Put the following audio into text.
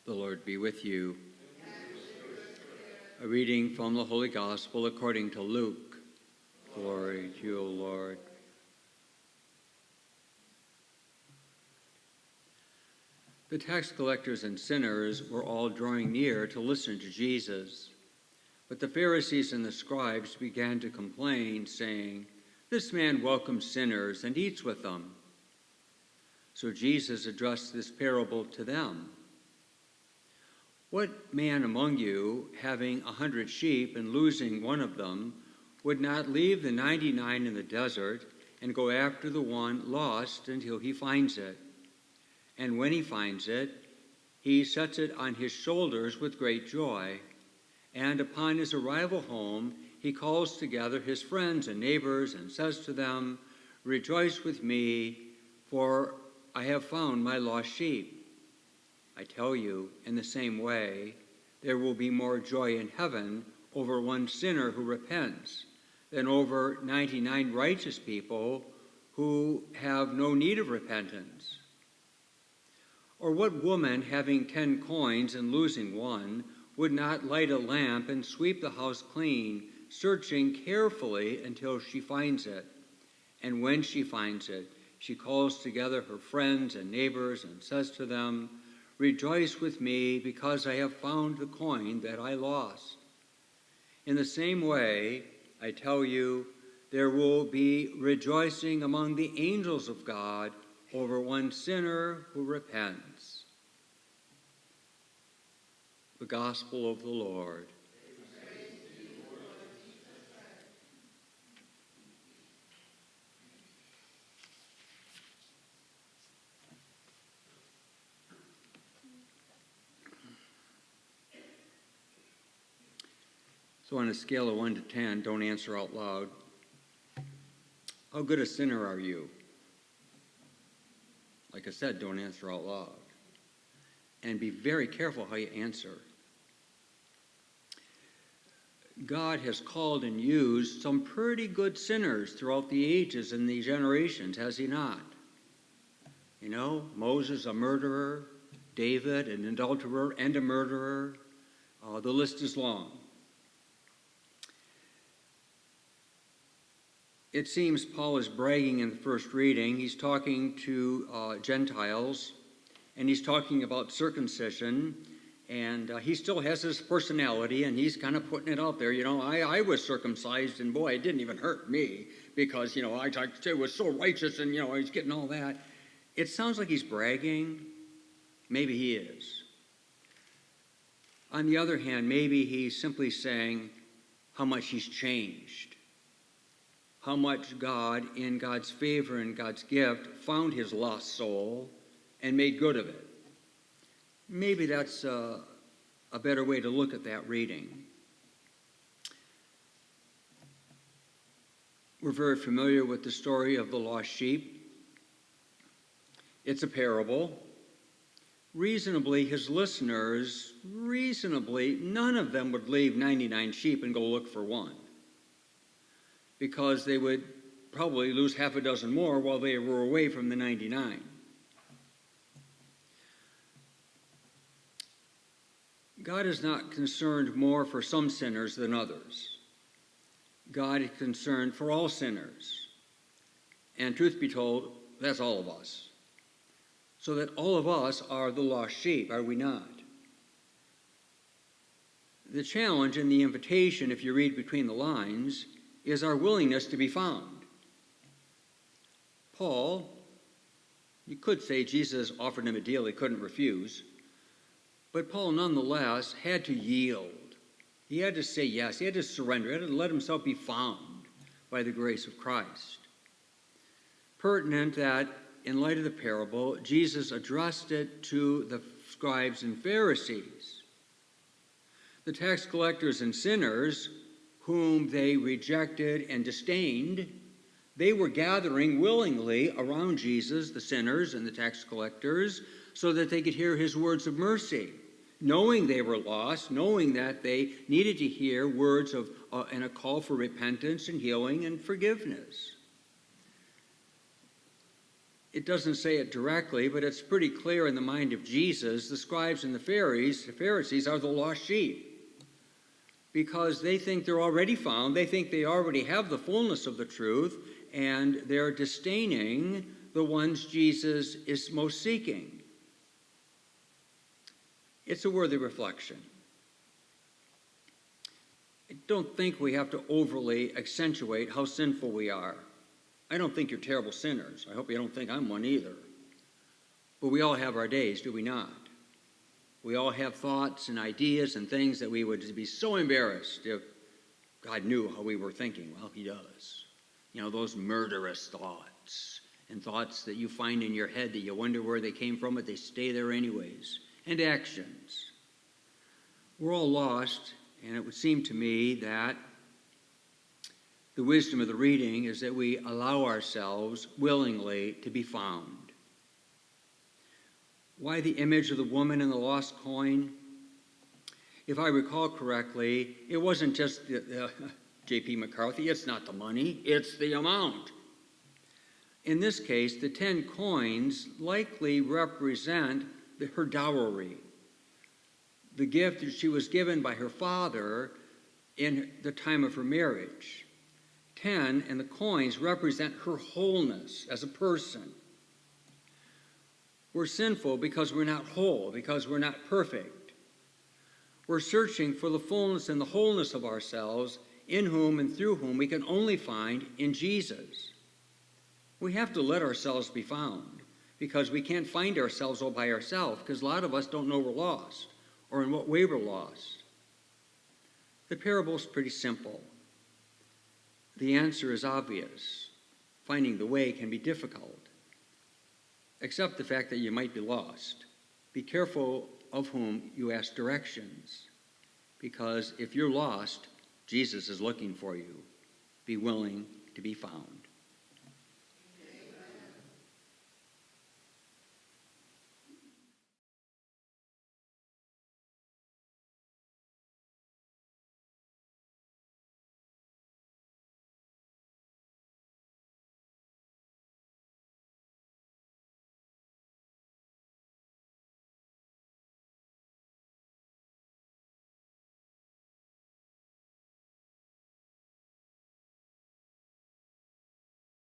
The Lord be with you. A reading from the Holy Gospel according to Luke. Glory to you, O Lord. The tax collectors and sinners were all drawing near to listen to Jesus. But the Pharisees and the scribes began to complain, saying, "This man welcomes sinners and eats with them." So Jesus addressed this parable to them. "What man among you, having 100 sheep and losing one of them, would not leave the 99 in the desert and go after the one lost until he finds it? And when he finds it, he sets it on his shoulders with great joy. And upon his arrival home, he calls together his friends and neighbors and says to them, 'Rejoice with me, for I have found my lost sheep.' I tell you, in the same way, there will be more joy in heaven over one sinner who repents than over 99 righteous people who have no need of repentance. Or what woman, having 10 coins and losing one, would not light a lamp and sweep the house clean, searching carefully until she finds it? And when she finds it, she calls together her friends and neighbors and says to them, 'Rejoice with me, because I have found the coin that I lost.' In the same way, I tell you, there will be rejoicing among the angels of God over one sinner who repents." The Gospel of the Lord. So on a scale of 1 to 10, don't answer out loud. How good a sinner are you? Like I said, don't answer out loud. And be very careful how you answer. God has called and used some pretty good sinners throughout the ages and the generations, has he not? You know, Moses, a murderer, David, an adulterer and a murderer. The list is long. It seems Paul is bragging in the first reading. He's talking to Gentiles, and he's talking about circumcision, and he still has his personality, and he's kind of putting it out there. You know, I was circumcised, and boy, it didn't even hurt me because, you know, I was so righteous, and, you know, he's getting all that. It sounds like he's bragging. Maybe he is. On the other hand, maybe he's simply saying how much he's changed. How much God, in God's favor and God's gift, found his lost soul and made good of it. Maybe that's a better way to look at that reading. We're very familiar with the story of the lost sheep. It's a parable. Reasonably, his listeners, none of them would leave 99 sheep and go look for one, because they would probably lose half a dozen more while they were away from the 99. God is not concerned more for some sinners than others. God is concerned for all sinners. And truth be told, that's all of us. So that all of us are the lost sheep, are we not? The challenge and the invitation, if you read between the lines, is our willingness to be found. Paul, you could say Jesus offered him a deal he couldn't refuse, but Paul nonetheless had to yield. He had to say yes. He had to surrender. He had to let himself be found by the grace of Christ. Pertinent that, in light of the parable, Jesus addressed it to the scribes and Pharisees. The tax collectors and sinners, whom they rejected and disdained, they were gathering willingly around Jesus, the sinners and the tax collectors, so that they could hear his words of mercy, knowing they were lost, knowing that they needed to hear words of and a call for repentance and healing and forgiveness. It doesn't say it directly, but it's pretty clear in the mind of Jesus. The scribes and the Pharisees are the lost sheep because they think they're already found. They think they already have the fullness of the truth, and they're disdaining the ones Jesus is most seeking. It's a worthy reflection. I don't think we have to overly accentuate how sinful we are. I don't think you're terrible sinners. I hope you don't think I'm one either. But we all have our days, do we not? We all have thoughts and ideas and things that we would be so embarrassed if God knew how we were thinking. Well, he does. You know, those murderous thoughts and thoughts that you find in your head that you wonder where they came from, but they stay there anyways. And actions. We're all lost, and it would seem to me that the wisdom of the reading is that we allow ourselves willingly to be found. Why the image of the woman and the lost coin? If I recall correctly, it wasn't just J.P. McCarthy, it's not the money, it's the amount. In this case, the 10 coins likely represent her dowry, the gift that she was given by her father in the time of her marriage. 10 and the coins represent her wholeness as a person. We're sinful because we're not whole, because we're not perfect. We're searching for the fullness and the wholeness of ourselves, in whom and through whom we can only find in Jesus. We have to let ourselves be found, because we can't find ourselves all by ourselves, because a lot of us don't know we're lost, or in what way we're lost. The parable is pretty simple. The answer is obvious. Finding the way can be difficult. Accept the fact that you might be lost. Be careful of whom you ask directions, because if you're lost, Jesus is looking for you. Be willing to be found.